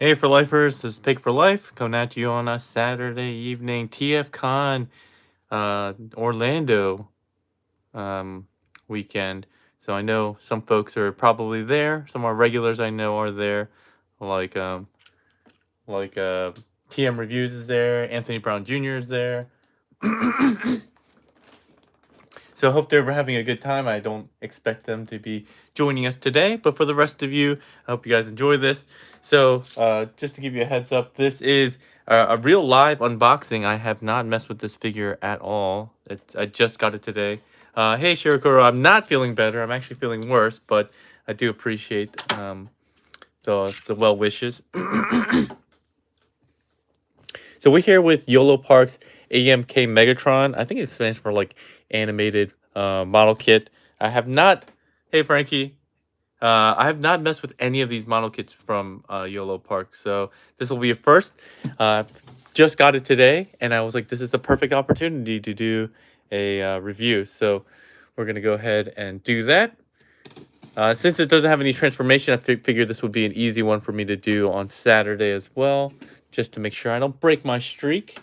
Hey, for lifers, this is Paik4Life coming at you on a Saturday evening TFCon Orlando um, weekend. So I know some folks are probably there. Some of our regulars I know are there, like um, like TM Reviews is there. Anthony Brown Jr. is there. So I hope they're having a good time. I don't expect them to be joining us today, but for the rest of you, I hope you guys enjoy this. So just to give you a heads up, this is a real live unboxing. I have not messed with this figure at all. I just got it today. Hey, Shirokuro, I'm not feeling better. I'm actually feeling worse, but I do appreciate the well wishes. So we're here with yolopark's AMK Megatron. I think it stands for like animated model kit. I have not. Hey Frankie, I have not messed with any of these model kits from yolopark, so this will be a first. Just got it today, and I was like, this is a perfect opportunity to do a review. So we're gonna go ahead and do that. Since it doesn't have any transformation, I figured this would be an easy one for me to do on Saturday as well, just to make sure I don't break my streak.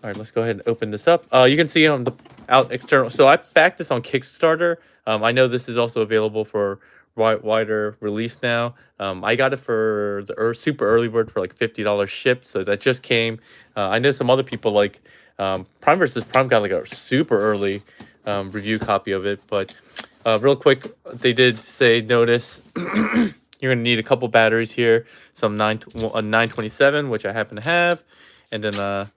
All right, let's go ahead and open this up. You can see on the out external. So I backed this on Kickstarter. I know this is also available for wider release now. I got it for the super early bird for like $50 shipped, so that just came. I know some other people like Prime versus Prime got like a super early review copy of it, but real quick, they did say notice you're gonna need a couple batteries here, some 927, which I happen to have, and then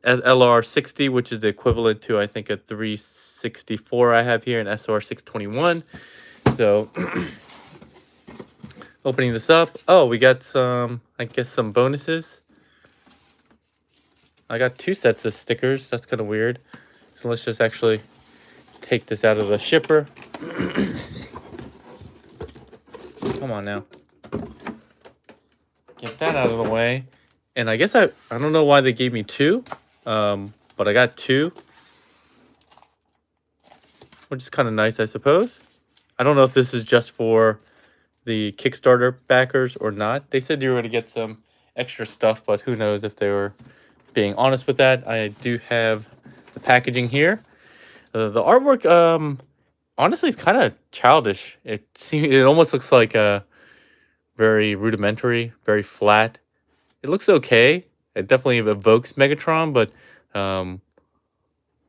LR60, which is the equivalent to I think a 364 I have here, an SR 621. So opening this up, oh, we got some, I guess, some bonuses. I got 2 sets of stickers. That's kind of weird. So let's just actually take this out of the shipper. Come on now. Get that out of the way. And I guess I don't know why they gave me 2. But I got 2. Which is kind of nice, I suppose. I don't know if this is just for the Kickstarter backers or not. They said you were going to get some extra stuff, but who knows if they were being honest with that. I do have the packaging here. The artwork, honestly, it's kind of childish. It almost looks like a very rudimentary, very flat. It looks okay. It definitely evokes Megatron, but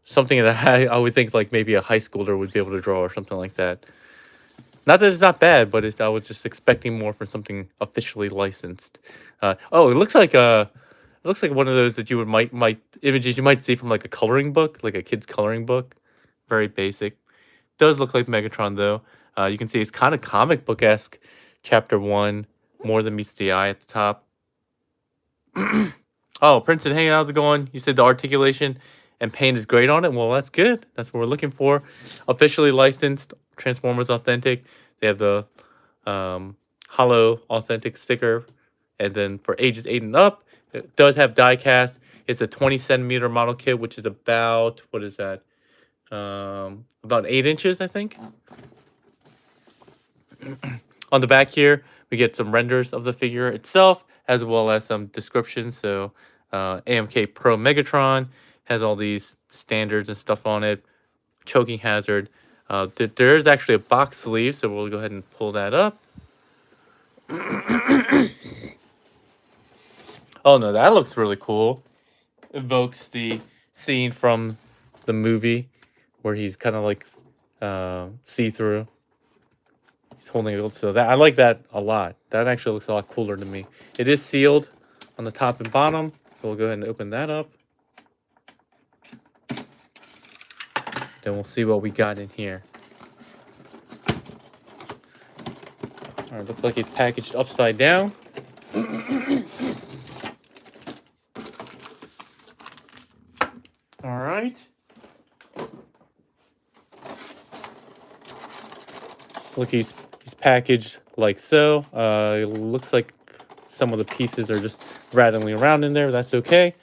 something that I would think like maybe a high schooler would be able to draw or something like that. Not that it's not bad, but I was just expecting more from something officially licensed. Oh, it looks like one of those that you might images you might see from like a coloring book, like a kid's coloring book. Very basic. Does look like Megatron though. You can see it's kind of comic book-esque. Chapter 1, more than meets the eye at the top. Oh, Princeton, hey, how's it going? You said the articulation and paint is great on it. Well, that's good. That's what we're looking for. Officially licensed, Transformers Authentic. They have the hollow authentic sticker. And then for ages 8 and up, it does have die cast. It's a 20 centimeter model kit, which is about, what is that? About 8 inches, I think. On the back here, we get some renders of the figure itself, as well as some descriptions. So AMK Pro Megatron has all these standards and stuff on it. Choking hazard. There is actually a box sleeve, so we'll go ahead and pull that up. Oh no, that looks really cool. Evokes the scene from the movie where he's kind of like see-through. He's holding it, so that I like that a lot. That actually looks a lot cooler to me. It is sealed on the top and bottom, so we'll go ahead and open that up. Then we'll see what we got in here. All right, looks like it's packaged upside down. All right. Look, he's packaged like so. It looks like some of the pieces are just rattling around in there. That's okay.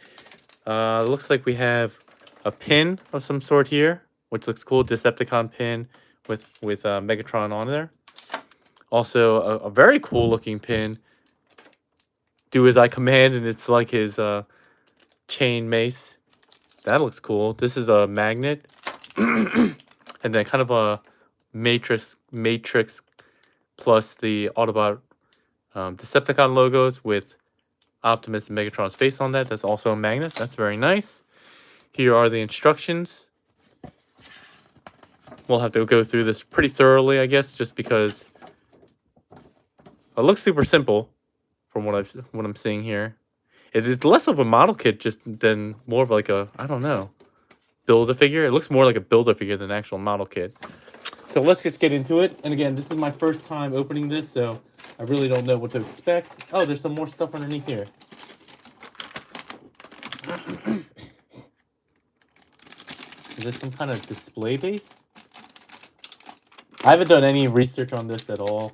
Looks like we have a pin of some sort here, which looks cool. Decepticon pin with Megatron on there. Also, a very cool looking pin. Do as I command, and it's like his chain mace. That looks cool. This is a magnet. And then kind of a matrix plus the Autobot Decepticon logos with Optimus and Megatron's face on that. That's also a magnet. That's very nice. Here are the instructions. We'll have to go through this pretty thoroughly, I guess, just because it looks super simple from what I'm seeing here. It is less of a model kit just than more of like a, I don't know, Build-A-Figure. It looks more like a Build-A-Figure than an actual model kit. So let's just get into it. And again, this is my first time opening this, so I really don't know what to expect. Oh, there's some more stuff underneath here. Is this some kind of display base? I haven't done any research on this at all,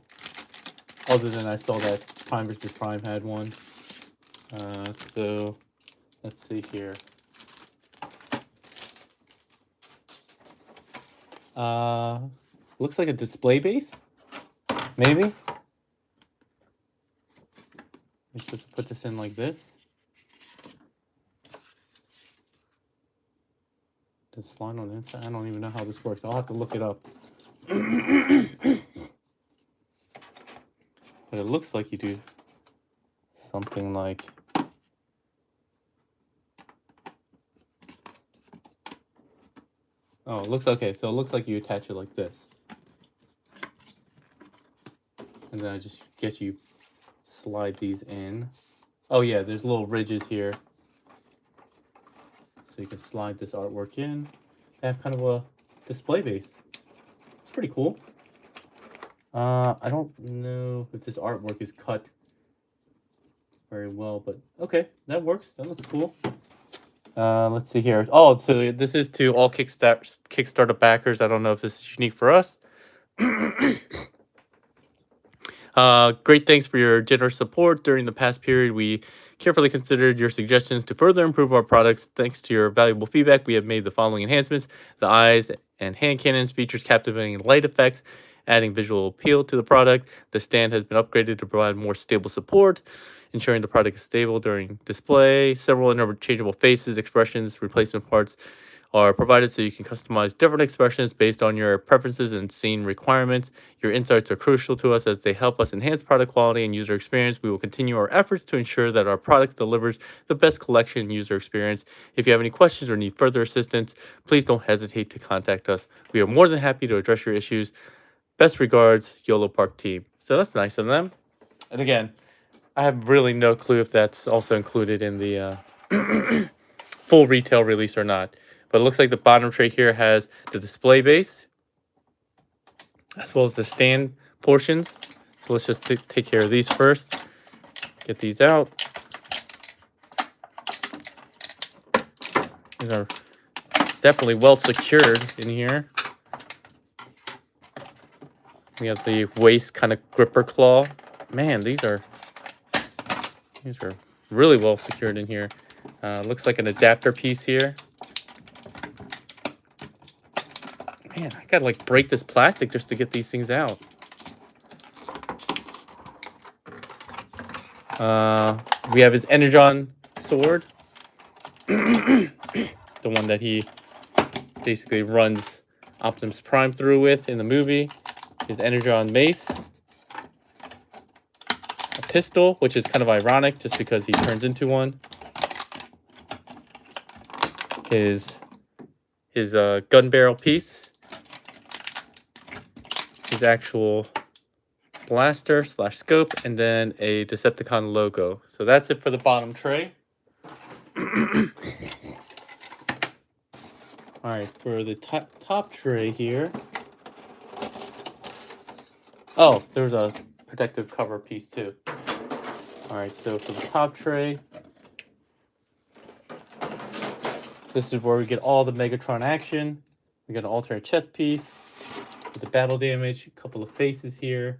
other than I saw that Prime vs. Prime had one. So let's see here. Looks like a display base, maybe. Let's just put this in like this. Does it slide on the inside? I don't even know how this works. I'll have to look it up. But it looks like you do something like... Oh, it looks okay. So it looks like you attach it like this. And then I just guess you slide these in. Oh yeah, there's little ridges here. So you can slide this artwork in. They have kind of a display base. It's pretty cool. I don't know if this artwork is cut very well, but okay, that works. That looks cool. Let's see here. Oh, so this is to all Kickstarter backers. I don't know if this is unique for us. Great thanks for your generous support during the past period. We carefully considered your suggestions to further improve our products. Thanks to your valuable feedback, we have made the following enhancements. The eyes and hand cannons features captivating light effects, adding visual appeal to the product. The stand has been upgraded to provide more stable support, ensuring the product is stable during display. Several interchangeable faces, expressions, replacement parts are provided so you can customize different expressions based on your preferences and scene requirements. Your insights are crucial to us as they help us enhance product quality and user experience. We will continue our efforts to ensure that our product delivers the best collection and user experience. If you have any questions or need further assistance, please don't hesitate to contact us. We are more than happy to address your issues. Best regards, yolopark team. So that's nice of them. And again, I have really no clue if that's also included in the full retail release or not. But it looks like the bottom tray here has the display base, as well as the stand portions. So let's just take care of these first. Get these out. These are definitely well secured in here. We have the waist kind of gripper claw. Man, these are really well secured in here. Looks like an adapter piece here. Man, I gotta like break this plastic just to get these things out. We have his Energon sword. The one that he basically runs Optimus Prime through with in the movie. His Energon mace. A pistol, which is kind of ironic just because he turns into one. His gun barrel piece. His actual blaster / scope, and then a Decepticon logo. So that's it for the bottom tray. All right, for the top tray here. Oh, there's a protective cover piece too. All right, so for the top tray, this is where we get all the Megatron action. We got an alternate chest piece with the battle damage, a couple of faces here,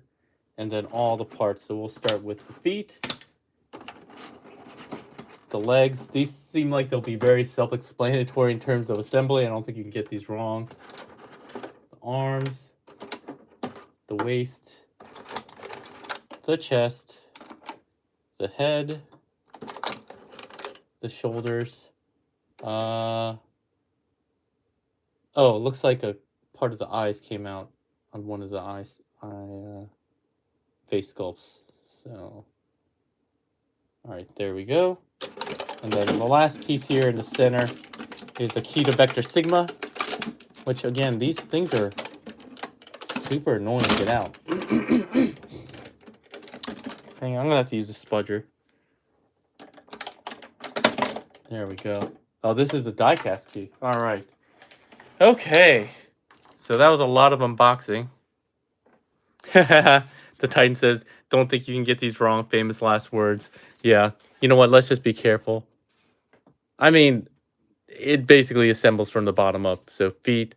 and then all the parts. So we'll start with the feet, the legs. These seem like they'll be very self-explanatory in terms of assembly. I don't think you can get these wrong. The arms, the waist, the chest, the head, the shoulders. Oh, it looks like a part of the eyes came out on one of the face sculpts. So, all right, there we go. And then the last piece here in the center is the key to vector sigma, which again, these things are super annoying to get out. Hang on, I'm gonna have to use a spudger. There we go. Oh, this is the die-cast key. All right. Okay. So that was a lot of unboxing. The Titan says, don't think you can get these wrong. Famous last words. Yeah. You know what? Let's just be careful. I mean, it basically assembles from the bottom up. So feet.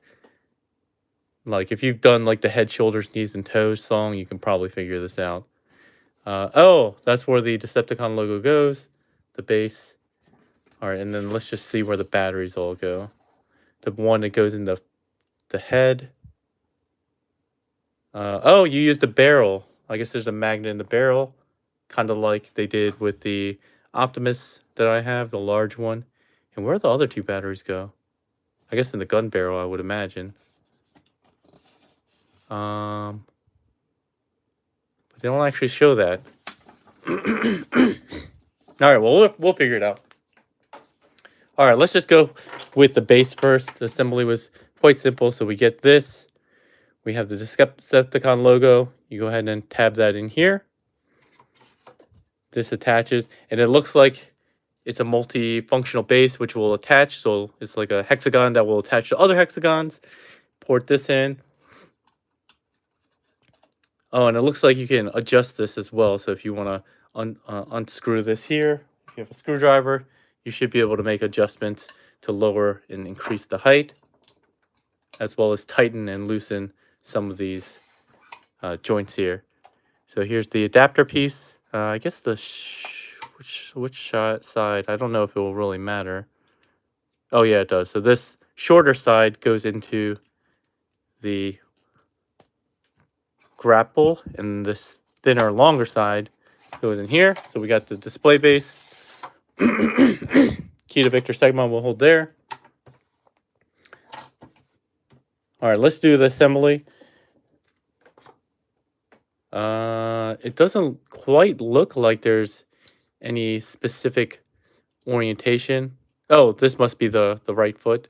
Like, if you've done, like, the head, shoulders, knees, and toes song, you can probably figure this out. Oh, that's where the Decepticon logo goes. The base. All right, and then let's just see where the batteries all go. The one that goes in the head. Oh, you used a barrel. I guess there's a magnet in the barrel. Kind of like they did with the Optimus that I have, the large one. And where do the other two batteries go? I guess in the gun barrel, I would imagine. But they don't actually show that. All right, well, we'll figure it out. All right, let's just go with the base first. The assembly was quite simple. So we get this. We have the Decepticon logo. You go ahead and tab that in here. This attaches, and it looks like it's a multi-functional base, which will attach. So it's like a hexagon that will attach to other hexagons. Port this in. Oh, and it looks like you can adjust this as well. So if you want to unscrew this here, if you have a screwdriver, you should be able to make adjustments to lower and increase the height, as well as tighten and loosen some of these joints here. So here's the adapter piece. I guess the which side, I don't know if it will really matter. Oh yeah, it does. So this shorter side goes into the grapple, and this thinner, longer side goes in here. So we got the display base. Key to Victor Sigma will hold there. All right, let's do the assembly. It doesn't quite look like there's any specific orientation. Oh, this must be the right foot.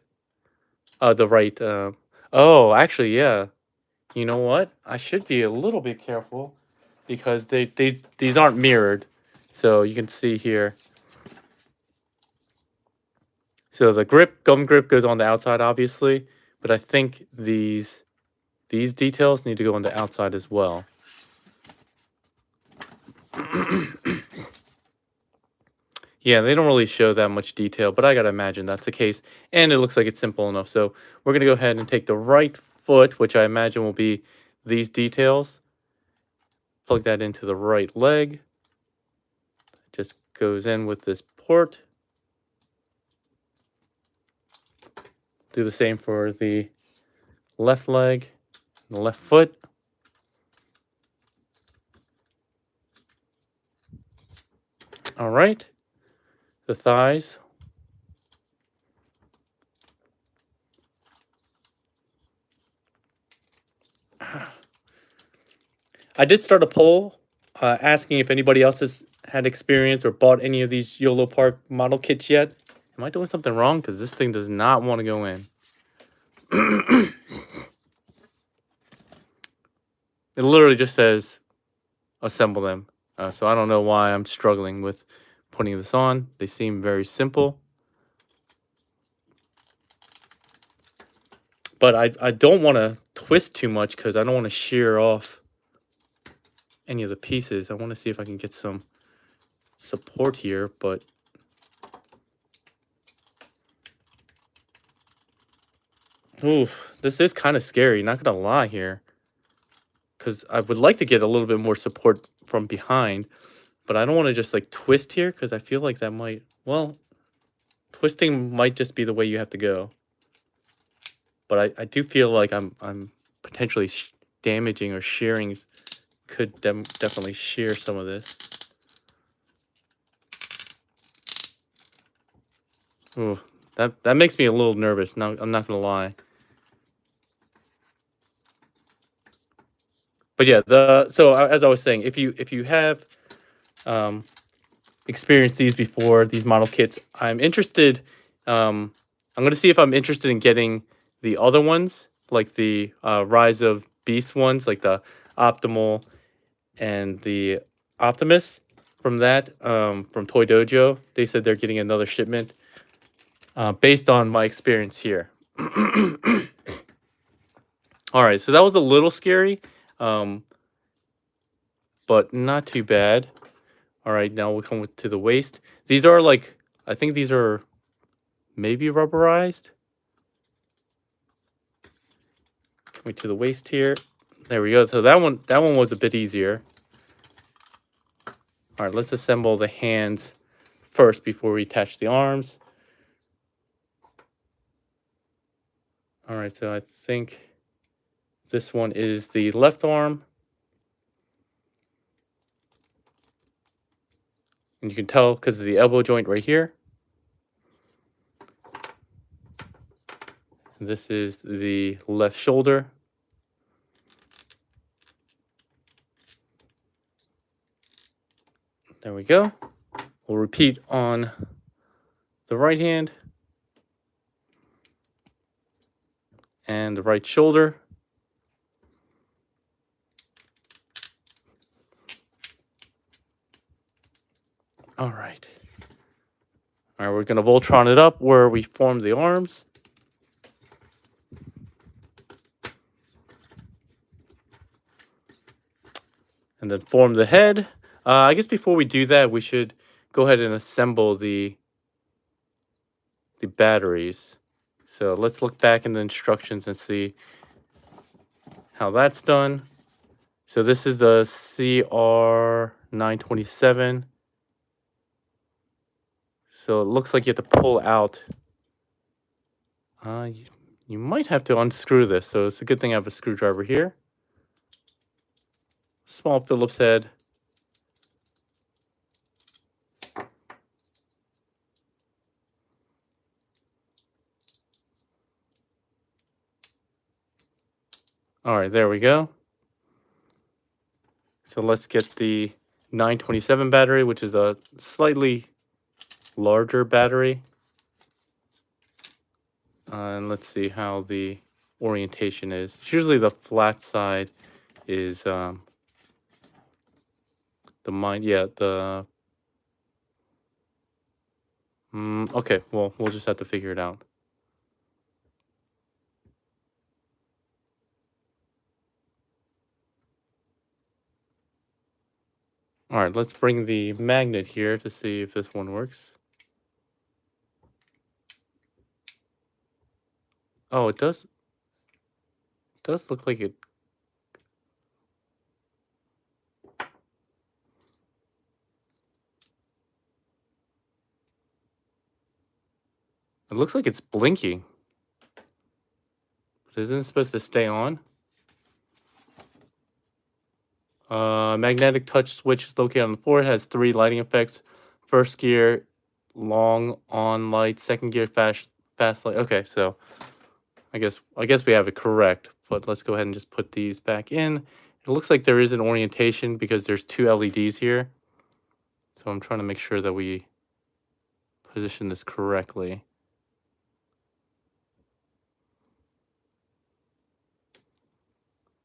The right. Oh, actually, yeah. You know what? I should be a little bit careful because these aren't mirrored. So you can see here. So the gum grip goes on the outside, obviously, but I think these details need to go on the outside as well. Yeah, they don't really show that much detail, but I gotta imagine that's the case. And it looks like it's simple enough. So we're gonna go ahead and take the right foot, which I imagine will be these details. Plug that into the right leg. Just goes in with this port. Do the same for the left leg, the left foot. All right. The thighs. I did start a poll asking if anybody else has had experience or bought any of these yolopark model kits yet. Am I doing something wrong? Because this thing does not want to go in. It literally just says assemble them. So I don't know why I'm struggling with putting this on. They seem very simple. But I don't want to twist too much because I don't want to shear off any of the pieces. I want to see if I can get some support here, but oof, this is kind of scary, not gonna lie here. Because I would like to get a little bit more support from behind, but I don't want to just like twist here because I feel like that might, well, twisting might just be the way you have to go. But I do feel like I'm potentially damaging or shearing could definitely shear some of this. Ooh, that makes me a little nervous. Now I'm not gonna lie. But yeah, as I was saying, if you have um, experienced these before, these model kits, I'm interested. I'm going to see if I'm interested in getting the other ones, like the Rise of Beast ones, like the Optimal and the Optimus. From that, from Toy Dojo, they said they're getting another shipment based on my experience here. All right, so that was a little scary, but not too bad. All right, now we'll come to the waist. These are like, I think these are maybe rubberized. Coming to the waist here. There we go. So that one was a bit easier. All right, let's assemble the hands first before we attach the arms. All right, so I think this one is the left arm. And you can tell because of the elbow joint right here. This is the left shoulder. There we go. We'll repeat on the right hand and the right shoulder. All right. All right, we're going to Voltron it up where we formed the arms. And then form the head. I guess before we do that, we should go ahead and assemble the batteries. So let's look back in the instructions and see how that's done. So this is the CR927. So it looks like you have to pull out. You might have to unscrew this. So it's a good thing I have a screwdriver here. Small Phillips head. All right, there we go. So let's get the 927 battery, which is a slightly larger battery. And let's see how the orientation is. It's usually the flat side is the okay, well, we'll just have to figure it out. All right, let's bring the magnet here to see if this one works. Oh, it does look like it. It looks like it's blinking. But isn't it supposed to stay on? Magnetic touch switch is located on the floor. It has 3 lighting effects. First gear, long on light. Second gear, fast light. Okay, so I guess we have it correct. But let's go ahead and just put these back in. It looks like there is an orientation because there's 2 LEDs here. So I'm trying to make sure that we position this correctly.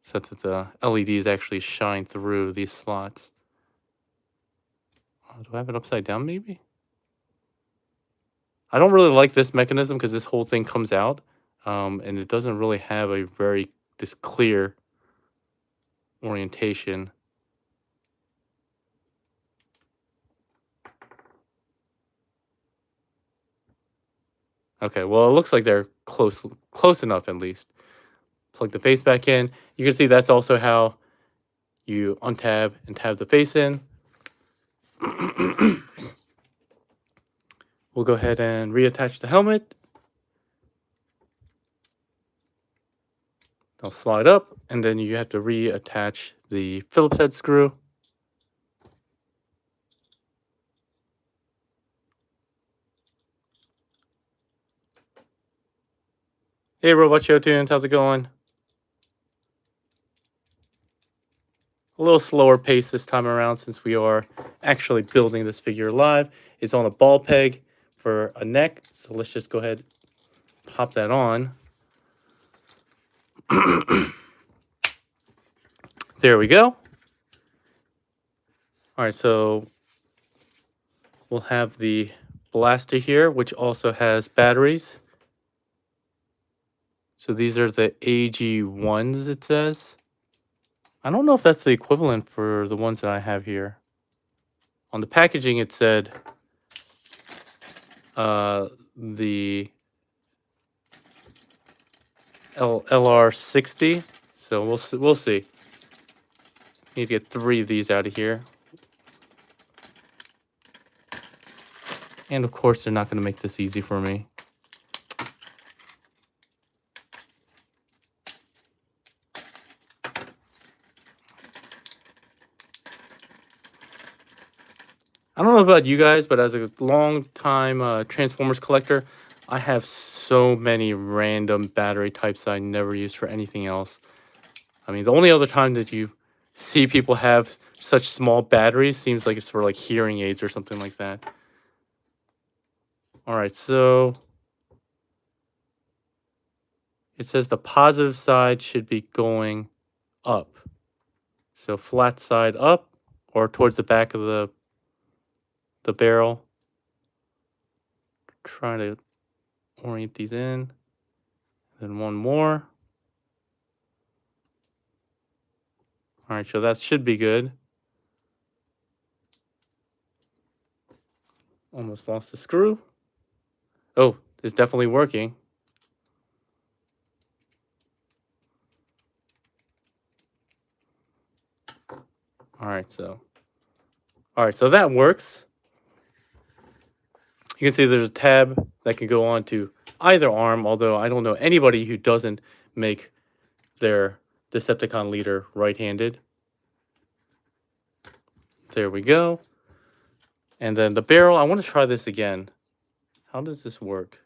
So that the LEDs actually shine through these slots. Do I have it upside down maybe? I don't really like this mechanism because this whole thing comes out. And it doesn't really have a very clear orientation. Okay, well, it looks like they're close enough at least. Plug the face back in. You can see that's also how you untab and tab the face in. We'll go ahead and reattach the helmet. They'll slide up, and then you have to reattach the Phillips head screw. Hey, Robot Show Tunes, how's it going? A little slower pace this time around since we are actually building this figure live. It's on a ball peg for a neck, so let's just go ahead and pop that on. There we go. All right, so we'll have the blaster here, which also has batteries. So these are the AG1s, it says. I don't know if that's the equivalent for the ones that I have here. On the packaging, it said the LR60. So we'll see. Need to get 3 of these out of here. And of course, they're not going to make this easy for me. I don't know about you guys, but as a long-time Transformers collector, I have so many random battery types that I never use for anything else. I mean, the only other time that you see people have such small batteries seems like it's for like hearing aids or something like that. All right, so it says the positive side should be going up. So flat side up or towards the back of the barrel. Trying to orient these in. Then one more. All right, so that should be good. Almost lost the screw. Oh, it's definitely working. All right, so that works. You can see there's a tab that can go on to either arm, although I don't know anybody who doesn't make their Decepticon leader right-handed. There we go. And then the barrel, I want to try this again. How does this work?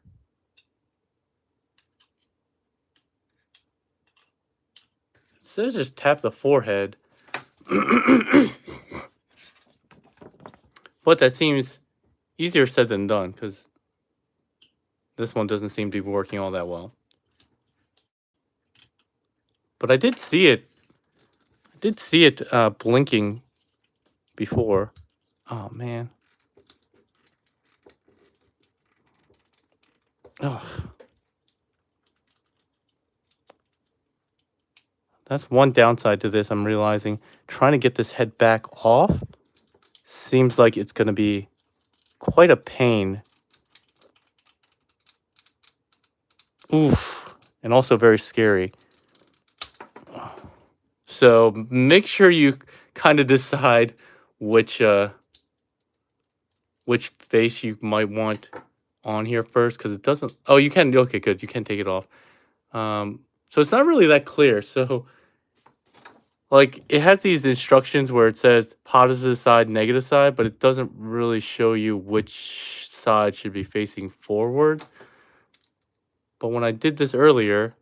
It says just tap the forehead. But that seems easier said than done, because this one doesn't seem to be working all that well. But I did see it. Blinking before. Oh, man. Ugh. That's one downside to this, I'm realizing. Trying to get this head back off seems like it's going to be quite a pain. Oof. And also very scary. So make sure you kind of decide which face you might want on here first, because it doesn't... Oh, you can... Okay, good. You can take it off. So it's not really that clear. So... Like, it has these instructions where it says positive side, negative side, but it doesn't really show you which side should be facing forward. But when I did this earlier,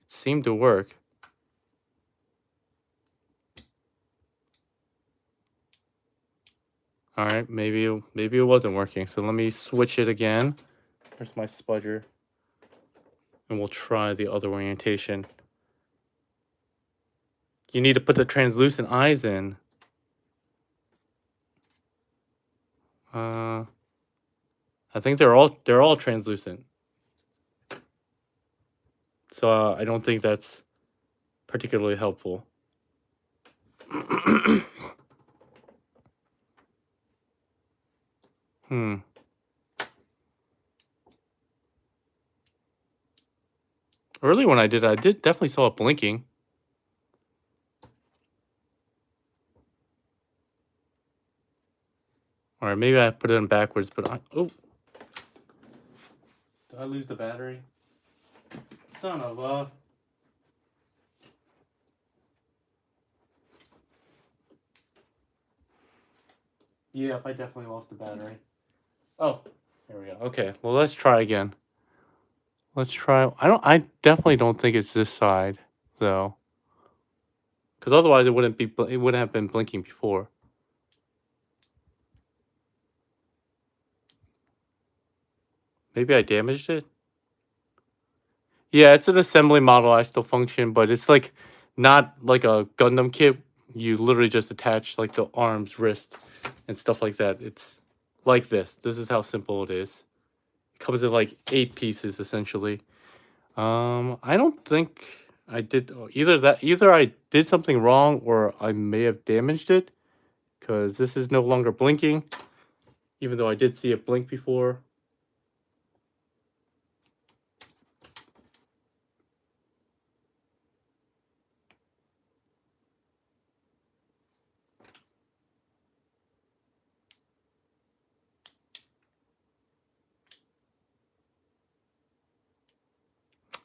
it seemed to work. All right, maybe it wasn't working. So let me switch it again. Where's my spudger? And we'll try the other orientation. You need to put the translucent eyes in. I think they're all translucent. So I don't think that's particularly helpful. Early when I did definitely saw it blinking. All right, maybe I put it in backwards, but oh. Did I lose the battery? Son of a... Yep, I definitely lost the battery. Oh, there we go. Okay, well, let's try again. Let's try. I definitely don't think it's this side though, because otherwise it wouldn't be. It wouldn't have been blinking before. Maybe I damaged it. Yeah, it's an assembly model. I still function, but it's like not like a Gundam kit. You literally just attach like the arms, wrist, and stuff like that. It's like this. This is how simple it is. It comes in like 8 pieces essentially. I don't think I did either that. Either I did something wrong or I may have damaged it because this is no longer blinking, even though I did see it blink before.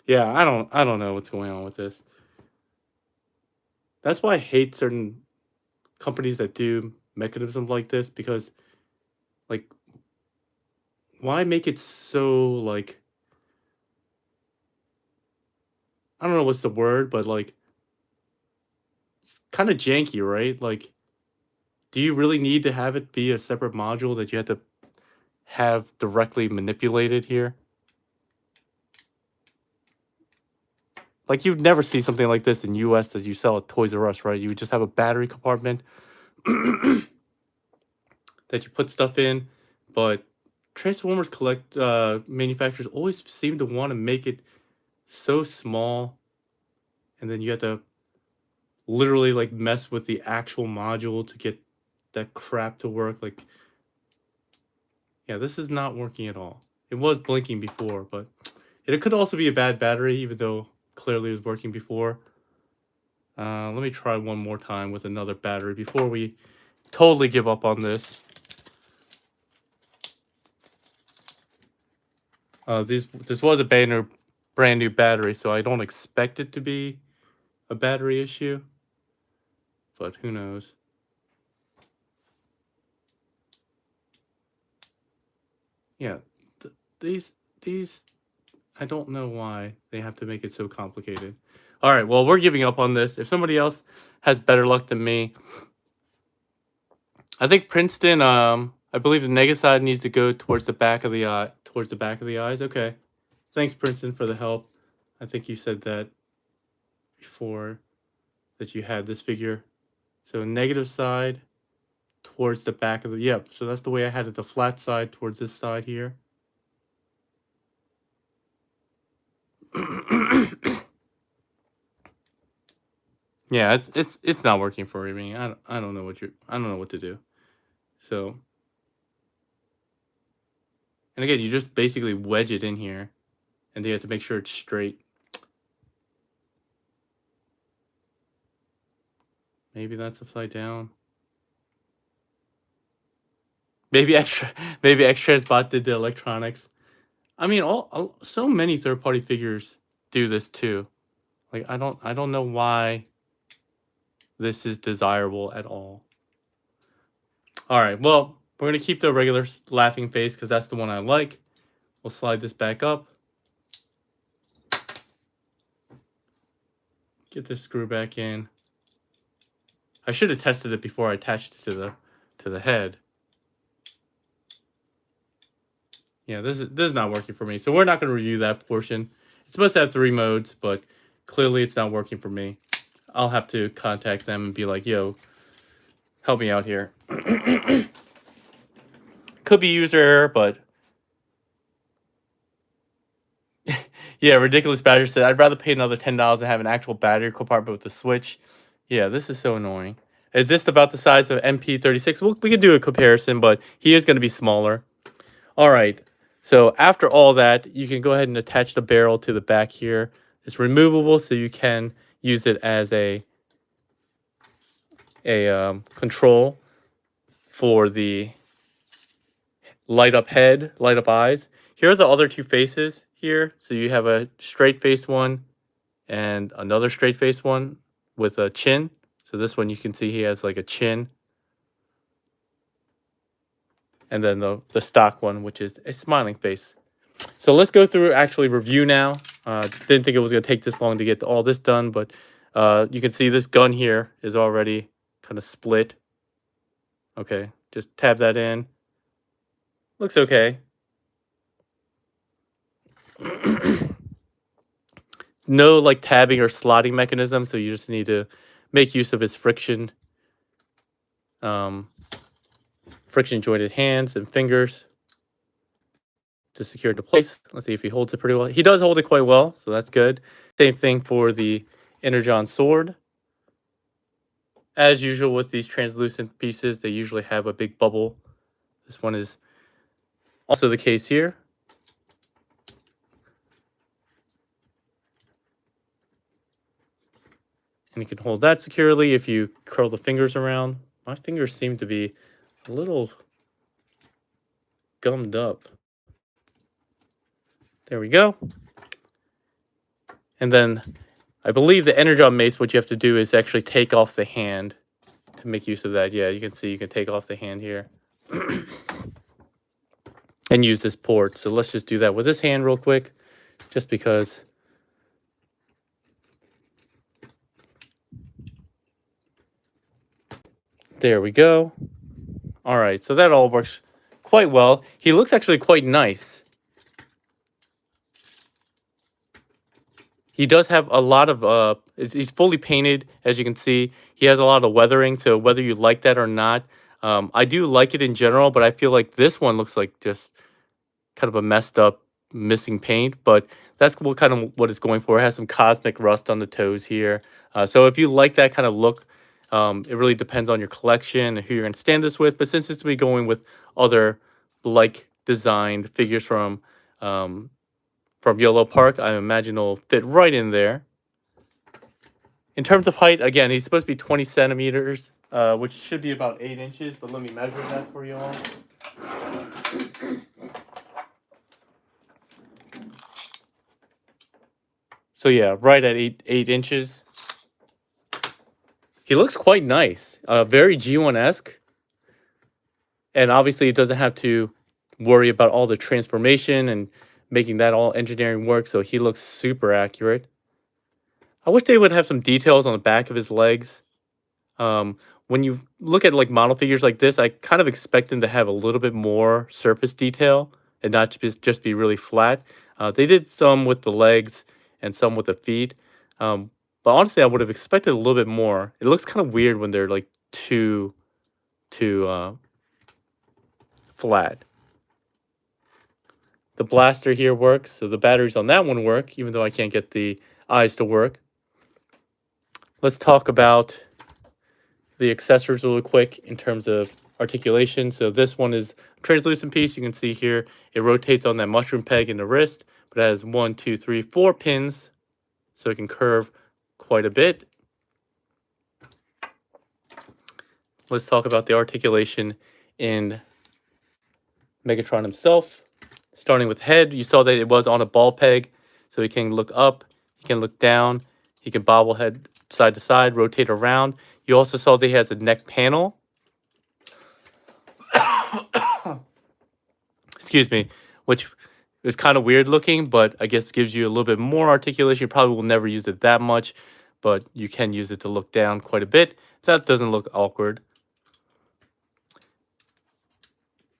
Yeah, I don't know what's going on with this. That's why I hate certain companies that do mechanisms like this because like why make it so like I don't know what's the word, but like kind of janky, right? Like do you really need to have it be a separate module that you have to have directly manipulated here? Like you'd never see something like this in US that you sell at Toys R Us, right? You would just have a battery compartment that you put stuff in, but Transformers collect manufacturers always seem to want to make it so small, and then you have to literally like mess with the actual module to get that crap to work. Like, yeah, this is not working at all. It was blinking before, but it could also be a bad battery, even though clearly it was working before. Let me try one more time with another battery before we totally give up on this. This was a brand new battery, so I don't expect it to be a battery issue, but who knows? Yeah, these I don't know why they have to make it so complicated. All right, well, we're giving up on this. If somebody else has better luck than me, I think Princeton. I believe the negative side needs to go towards the back of the eye, towards the back of the eyes. Okay, thanks Princeton for the help. I think you said that before that you had this figure. So negative side towards the back of the yep. So that's the way I had it. The flat side towards this side here. Yeah, it's not working for me. I don't know I don't know what to do. So, and again, you just basically wedge it in here, and you have to make sure it's straight. Maybe that's upside down. Maybe extra. Maybe extras bought did the electronics. I mean, so many third party figures do this too. Like I don't know why this is desirable at all. All right, well, we're gonna keep the regular laughing face because that's the one I like. We'll slide this back up. Get this screw back in. I should have tested it before I attached it to the head. Yeah, this is not working for me. So we're not going to review that portion. It's supposed to have 3 modes, but clearly it's not working for me. I'll have to contact them and be like, yo, help me out here. Could be user error, but yeah, Ridiculous Badger said, I'd rather pay another $10 than have an actual battery compartment with the switch. Yeah, this is so annoying. Is this about the size of MP36? Well, we could do a comparison, but he is going to be smaller. All right. So after all that, you can go ahead and attach the barrel to the back here. It's removable, so you can use it as a control for the light up head, light up eyes. Here are the other 2 faces here. So you have a straight face one and another straight face one with a chin. So this one you can see he has like a chin. and then the stock one, which is a smiling face. So let's go through actually review now. Didn't think it was going to take this long to get all this done, but you can see this gun here is already kind of split. Okay, just tab that in. Looks okay. No like tabbing or slotting mechanism, so you just need to make use of his friction jointed hands and fingers to secure it into place. Let's see if he holds it pretty well. He does hold it quite well, so that's good. Same thing for the Energon sword. As usual with these translucent pieces, they usually have a big bubble. This one is also the case here. And you can hold that securely if you curl the fingers around. My fingers seem to be a little gummed up. There we go. And then I believe the Energon mace, what you have to do is actually take off the hand to make use of that. Yeah, you can see you can take off the hand here and use this port. So let's just do that with this hand real quick, just because. There we go. All right, so that all works quite well. He looks actually quite nice. He does have a lot of, he's fully painted, as you can see. He has a lot of weathering, so whether you like that or not, I do like it in general, but I feel like this one looks like just kind of a messed up, missing paint, but that's what it's going for. It has some cosmic rust on the toes here. So if you like that kind of look, it really depends on your collection and who you're going to stand this with. But since it's going to be going with other like designed figures from yolopark, I imagine it'll fit right in there. In terms of height, again, he's supposed to be 20 centimeters, which should be about 8 inches. But let me measure that for you all. So yeah, right at 8 inches. He looks quite nice, very G1-esque. And obviously it doesn't have to worry about all the transformation and making that all engineering work, so he looks super accurate. I wish they would have some details on the back of his legs. When you look at like model figures like this, I kind of expect them to have a little bit more surface detail and not just be really flat. They did some with the legs and some with the feet. But honestly, I would have expected a little bit more. It looks kind of weird when they're like too flat. The blaster here works, so the batteries on that one work, even though I can't get the eyes to work. Let's talk about the accessories really quick in terms of articulation. So this one is a translucent piece. You can see here it rotates on that mushroom peg in the wrist, but it has 1, 2, 3, 4 pins, so it can curve quite a bit. Let's talk about the articulation in Megatron himself. Starting with head, you saw that it was on a ball peg, so he can look up, he can look down, he can bobble head side to side, rotate around. You also saw that he has a neck panel. Excuse me, which is kind of weird looking, but I guess gives you a little bit more articulation. You probably will never use it that much, but you can use it to look down quite a bit. That doesn't look awkward.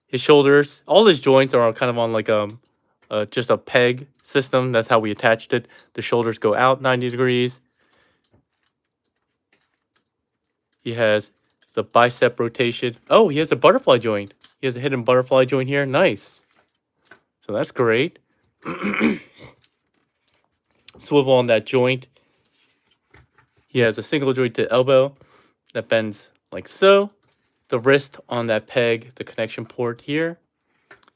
His shoulders, all his joints are kind of on like just a peg system. That's how we attached it. The shoulders go out 90 degrees. He has the bicep rotation. Oh, he has a butterfly joint. He has a hidden butterfly joint here. Nice. So that's great. Swivel on that joint. He has a single jointed elbow that bends like so. The wrist on that peg, the connection port here.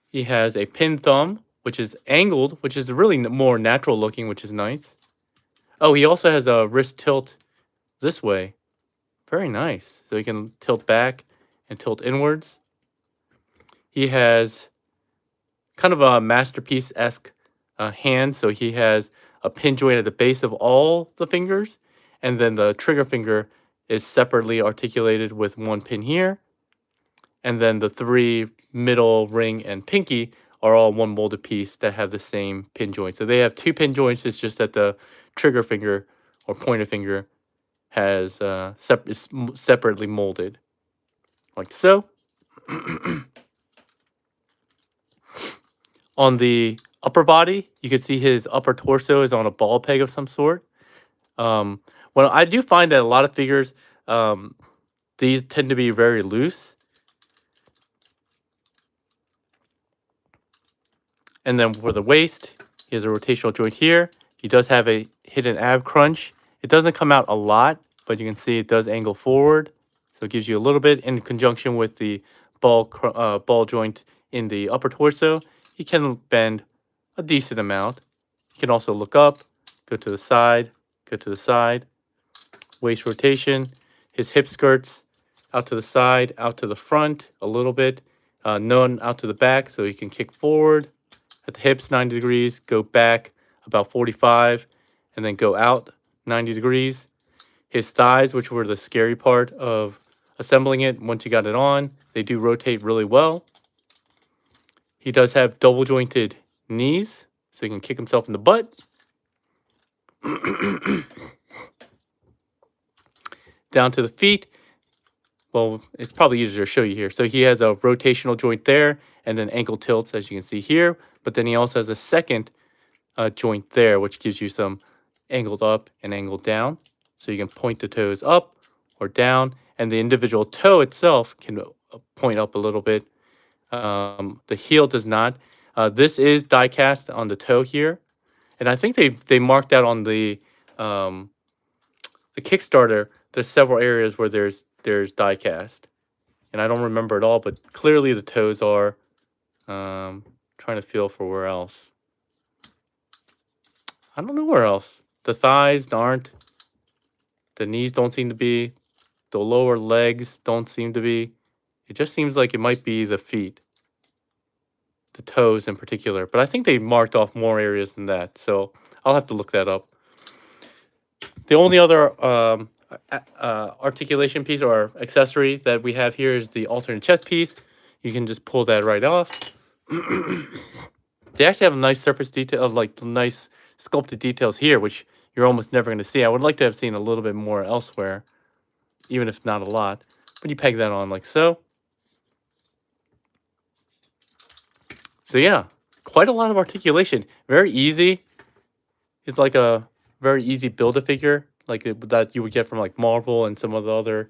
He has a pin thumb, which is angled, which is really more natural looking, which is nice. Oh, he also has a wrist tilt this way. Very nice. So he can tilt back and tilt inwards. He has kind of a masterpiece-esque hand. So he has a pin joint at the base of all the fingers. And then the trigger finger is separately articulated with one pin here. And then the 3 middle, ring, and pinky are all one molded piece that have the same pin joint. So they have two pin joints. It's just that the trigger finger or pointer finger has is separately molded, like so. On the upper body, you can see his upper torso is on a ball peg of some sort. Well, I do find that a lot of figures, these tend to be very loose. And then for the waist, he has a rotational joint here. He does have a hidden ab crunch. It doesn't come out a lot, but you can see it does angle forward. So it gives you a little bit in conjunction with the ball joint in the upper torso. He can bend a decent amount. He can also look up, go to the side, go to the side. Waist rotation. His hip skirts out to the side, out to the front a little bit. None out to the back, so he can kick forward at the hips 90 degrees, go back about 45, and then go out 90 degrees. His thighs, which were the scary part of assembling it, once you got it on, they do rotate really well. He does have double jointed knees, so he can kick himself in the butt. Down to the feet. Well, it's probably easier to show you here. So he has a rotational joint there, and then ankle tilts, as you can see here. But then he also has a second joint there, which gives you some angled up and angled down. So you can point the toes up or down, and the individual toe itself can point up a little bit. The heel does not. This is die cast on the toe here, and I think they marked out on the Kickstarter. There's several areas where there's die cast, and I don't remember it all, but clearly the toes are. Trying to feel for where else. I don't know where else. The thighs aren't. The knees don't seem to be. The lower legs don't seem to be. It just seems like it might be the feet. The toes in particular. But I think they marked off more areas than that. So I'll have to look that up. The only other articulation piece or accessory that we have here is the alternate chest piece. You can just pull that right off. They actually have a nice surface detail of like nice sculpted details here, which you're almost never going to see. I would like to have seen a little bit more elsewhere, even if not a lot. But you peg that on like so. So yeah, quite a lot of articulation. Very easy. It's like a very easy build-a-figure, like that you would get from like Marvel and some of the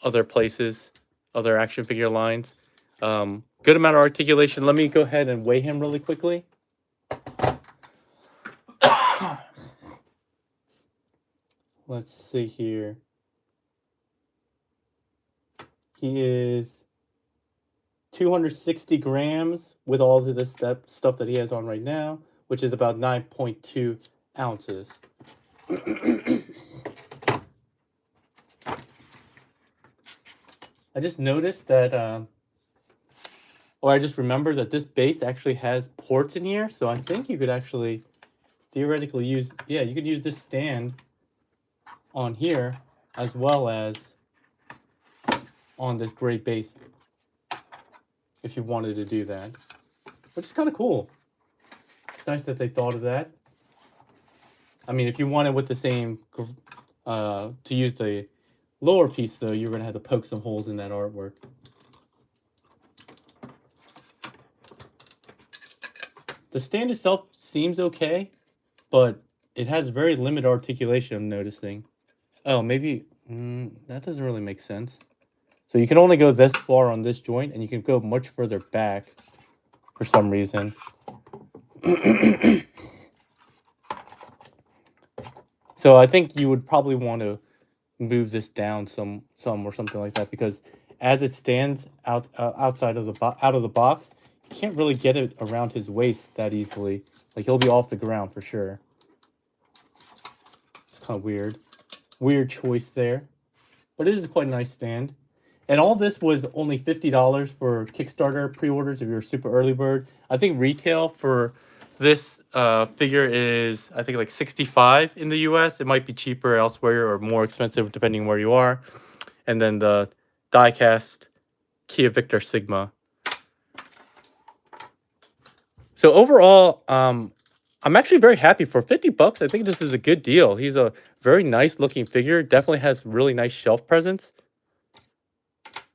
other places, other action figure lines. Good amount of articulation. Let me go ahead and weigh him really quickly. Let's see here. He is 260 grams with all of this stuff that he has on right now, which is about 9.2 ounces. I just noticed that, or I just remembered that this base actually has ports in here, so I think you could actually theoretically use, yeah, you could use this stand on here as well as on this gray base if you wanted to do that, which is kind of cool. It's nice that they thought of that. I mean, if you wanted with the same, to use the lower piece though, you're going to have to poke some holes in that artwork. The stand itself seems okay, but it has very limited articulation, I'm noticing. Oh, maybe, that doesn't really make sense. So you can only go this far on this joint, and you can go much further back for some reason. So I think you would probably want to move this down some or something like that, because as it stands outside of out of the box, you can't really get it around his waist that easily. Like, he'll be off the ground for sure. It's kind of weird. Weird choice there. But it is quite a nice stand. And all this was only $50 for Kickstarter pre-orders if you're a super early bird. I think retail for this figure is, I think, like $65 in the US. It might be cheaper elsewhere or more expensive depending where you are. And then the die-cast Kia Victor Sigma So overall, I'm actually very happy for 50 bucks. I think this is a good deal. He's a very nice looking figure. Definitely has really nice shelf presence.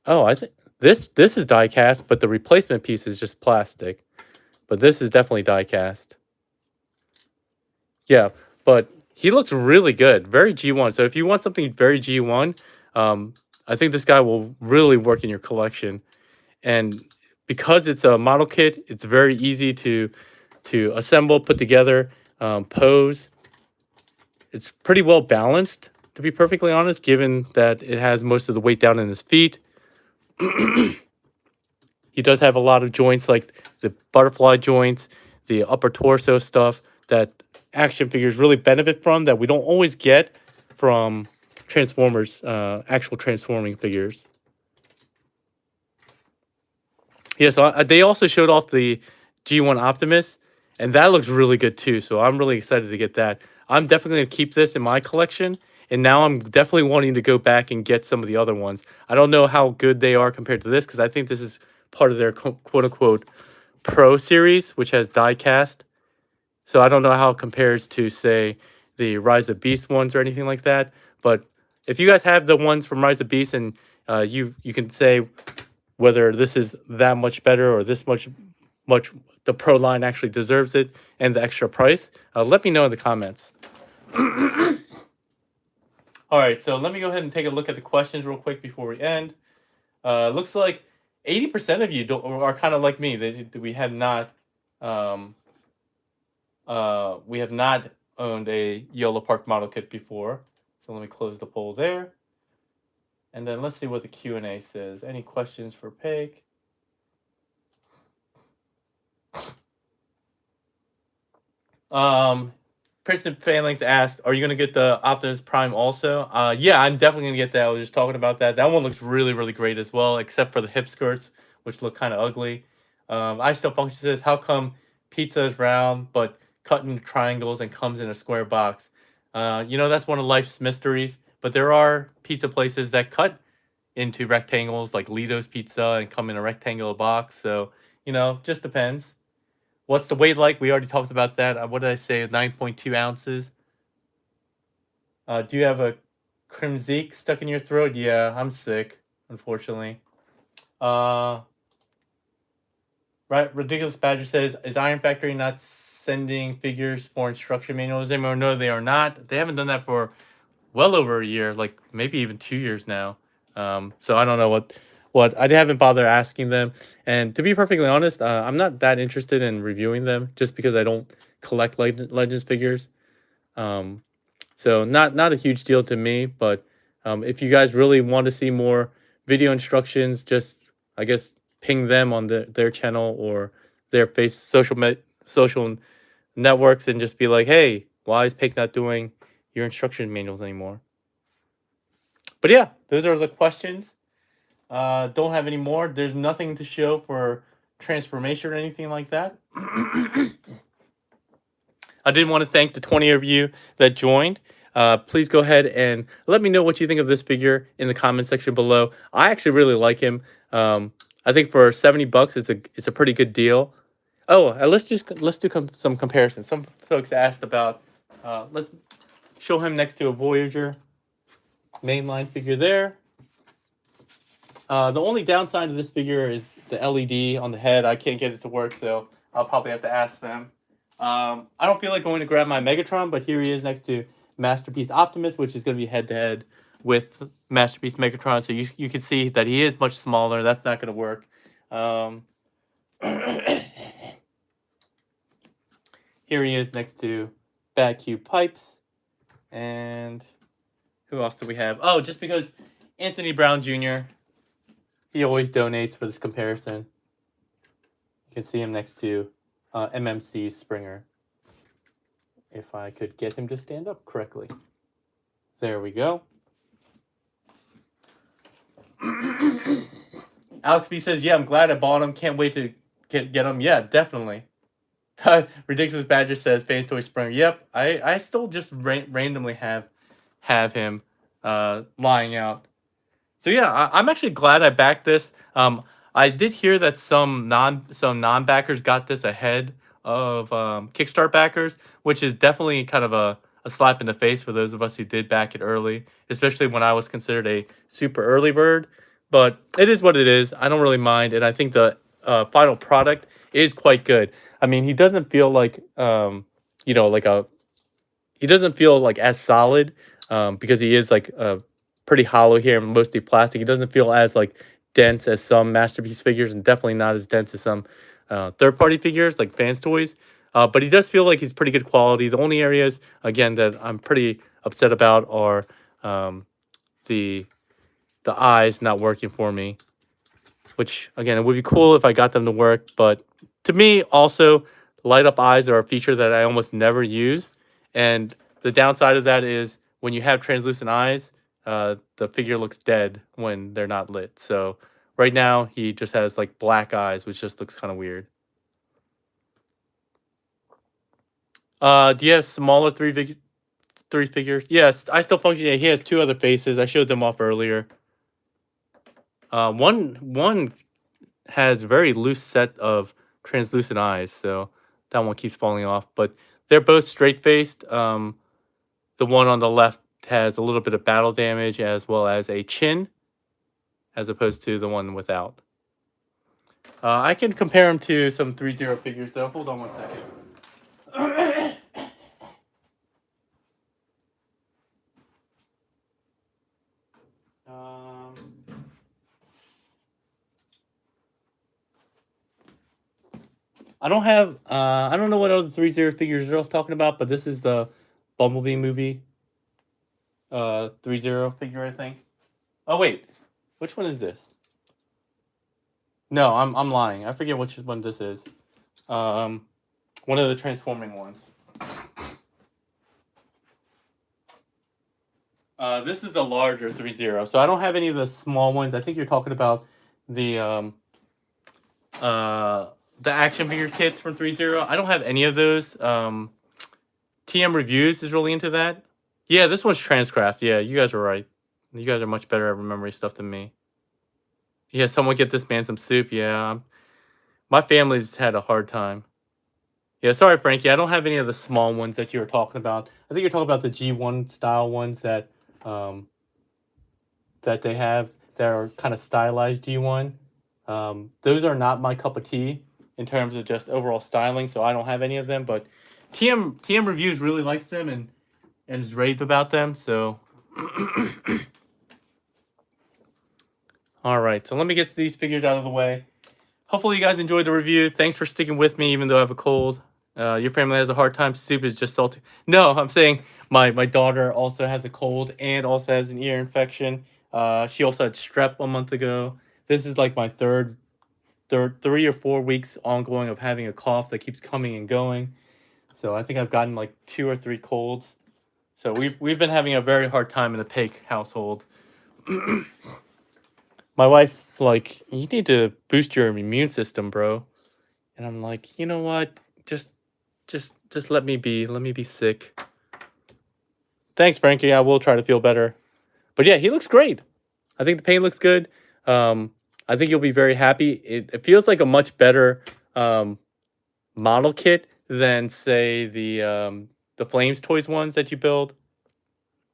Oh, I think this is die cast, but the replacement piece is just plastic. But this is definitely die cast. Yeah, but he looks really good. Very G1. So if you want something very G1, I think this guy will really work in your collection. And because it's a model kit, it's very easy to assemble, put together, pose. It's pretty well balanced, to be perfectly honest, given that it has most of the weight down in his feet. He does have a lot of joints like the butterfly joints, the upper torso stuff that action figures really benefit from that we don't always get from Transformers, actual transforming figures. Yeah, so they also showed off the G1 Optimus, and that looks really good too. So I'm really excited to get that. I'm definitely going to keep this in my collection, and now I'm definitely wanting to go back and get some of the other ones. I don't know how good they are compared to this, because I think this is part of their quote-unquote Pro series, which has die cast. So I don't know how it compares to, say, the Rise of Beast ones or anything like that. But if you guys have the ones from Rise of Beast, and you can say whether this is that much better or this much the Pro line actually deserves it and the extra price, let me know in the comments. All right, so let me go ahead and take a look at the questions real quick before we end. Looks like 80% of you are kind of like me. We have not owned a yolopark model kit before. So let me close the poll there. And then let's see what the Q&A says. Any questions for Paik? Kristen Phalanx asked, are you going to get the Optimus Prime also? Yeah, I'm definitely going to get that. I was just talking about that. That one looks really, really great as well, except for the hip skirts, which look kind of ugly. I Still Function says, how come pizza is round but cut into triangles and comes in a square box? That's one of life's mysteries. But there are pizza places that cut into rectangles, like Lido's Pizza, and come in a rectangular box. So, just depends. What's the weight like? We already talked about that. What did I say? 9.2 ounces. Do you have a Crimzeek stuck in your throat? Yeah, I'm sick, unfortunately. Right, Ridiculous Badger says, is Iron Factory not sending figures for instruction manuals anymore? No, they are not. They haven't done that for well over a year, like maybe even 2 years now. So I don't know what I haven't bothered asking them. And to be perfectly honest, I'm not that interested in reviewing them just because I don't collect Legends figures. So not a huge deal to me. But if you guys really want to see more video instructions, just I guess ping them on their channel or their social networks and just be like, hey, why is Paik not doing your instruction manuals anymore? But yeah, those are the questions. Don't have any more. There's nothing to show for transformation or anything like that. I did want to thank the 20 of you that joined. Please go ahead and let me know what you think of this figure in the comment section below. I actually really like him. I think for 70 bucks, it's a pretty good deal. Oh, let's do some comparisons. Some folks asked about. Let's show him next to a Voyager mainline figure there. The only downside of this figure is the LED on the head. I can't get it to work, so I'll probably have to ask them. I don't feel like going to grab my Megatron, but here he is next to Masterpiece Optimus, which is going to be head-to-head with Masterpiece Megatron. So you can see that he is much smaller. That's not going to work. Here he is next to Bad Cube Pipes. And who else do we have? Oh, just because Anthony Brown Jr., he always donates for this comparison. You can see him next to MMC Springer. If I could get him to stand up correctly. There we go. Alex B says, yeah, I'm glad I bought him. Can't wait to get him. Yeah, definitely. Ridiculous Badger says, Phase Toy Springer. Yep, I still just randomly have him lying out. So yeah, I'm actually glad I backed this. I did hear that some non-backers got this ahead of Kickstart backers, which is definitely kind of a slap in the face for those of us who did back it early, especially when I was considered a super early bird. But it is what it is. I don't really mind, and I think the final product is quite good. I mean, he doesn't feel like like a he doesn't feel like as solid because he is like pretty hollow here and mostly plastic. He doesn't feel as like dense as some masterpiece figures, and definitely not as dense as some third party figures like fans toys. But he does feel like he's pretty good quality. The only areas again that I'm pretty upset about are the eyes not working for me, which again, it would be cool if I got them to work. But to me, also, light up eyes are a feature that I almost never use. And the downside of that is when you have translucent eyes, the figure looks dead when they're not lit. So right now, he just has like black eyes, which just looks kind of weird. Do you have smaller three figures? Yes, I still function. Yeah, he has two other faces. I showed them off earlier. One has very loose set of translucent eyes, so that one keeps falling off. But they're both straight faced. The one on the left has a little bit of battle damage as well as a chin, as opposed to the one without. I can compare them to some 3-0 figures though. Hold on one second. I don't have. I don't know what other 3-0 figures you're talking about, but this is the Bumblebee movie. 3-0 figure, I think. Oh wait, which one is this? No, I'm lying. I forget which one this is. One of the transforming ones. This is the larger 3-0. So I don't have any of the small ones. I think you're talking about the action figure kits from 3-0. I don't have any of those. TM Reviews is really into that. Yeah, this one's Transcraft. Yeah, you guys are right. You guys are much better at remembering stuff than me. Yeah, someone get this man some soup. Yeah, my family's had a hard time. Yeah, sorry, Frankie. I don't have any of the small ones that you were talking about. I think you're talking about the G1 style ones that they have that are kind of stylized G1. Those are not my cup of tea in terms of just overall styling, so I don't have any of them. But TM Reviews really likes them and is raved about them. So, all right. So let me get these figures out of the way. Hopefully you guys enjoyed the review. Thanks for sticking with me, even though I have a cold. Your family has a hard time. Soup is just salty. No, I'm saying my daughter also has a cold and also has an ear infection. She also had strep a month ago. This is like my third 3 or 4 weeks ongoing of having a cough that keeps coming and going. So I think I've gotten like 2 or 3 colds. So we've been having a very hard time in the Paik household. My wife's like, you need to boost your immune system, bro. And I'm like, you know what? Just let me be. Let me be sick. Thanks, Frankie. I will try to feel better. But yeah, he looks great. I think the paint looks good. I think you'll be very happy. It feels like a much better model kit than, say, the Flames Toys ones that you build.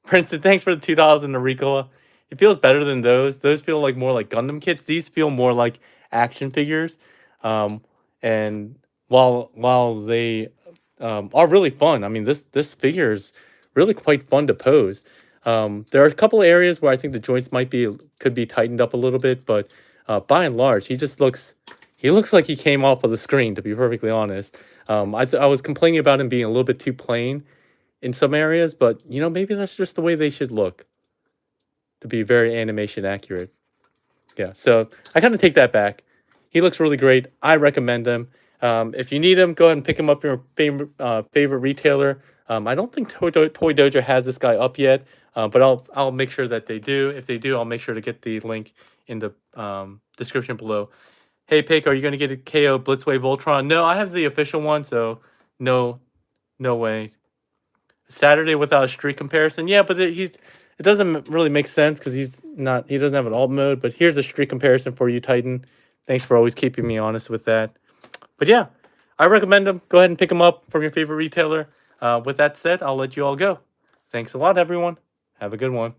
Princeton, thanks for the $2 in the Ricola. It feels better than those. Those feel like more like Gundam kits. These feel more like action figures. And while they are really fun, I mean, this figure is really quite fun to pose. There are a couple of areas where I think the joints could be tightened up a little bit, but by and large, he looks like he came off of the screen, to be perfectly honest. I was complaining about him being a little bit too plain in some areas, but maybe that's just the way they should look, to be very animation accurate. Yeah, so I kind of take that back. He looks really great. I recommend him. If you need him, go ahead and pick him up from your favorite retailer. I don't think Toy Dojo has this guy up yet, but I'll make sure that they do. If they do, I'll make sure to get the link in the description below. Hey, Paik, are you going to get a KO Blitzwave Voltron? No, I have the official one, so no way. Saturday without a streak comparison. Yeah, but it doesn't really make sense because he doesn't have an alt mode. But here's a streak comparison for you, Titan. Thanks for always keeping me honest with that. But yeah, I recommend them. Go ahead and pick them up from your favorite retailer. With that said, I'll let you all go. Thanks a lot, everyone. Have a good one.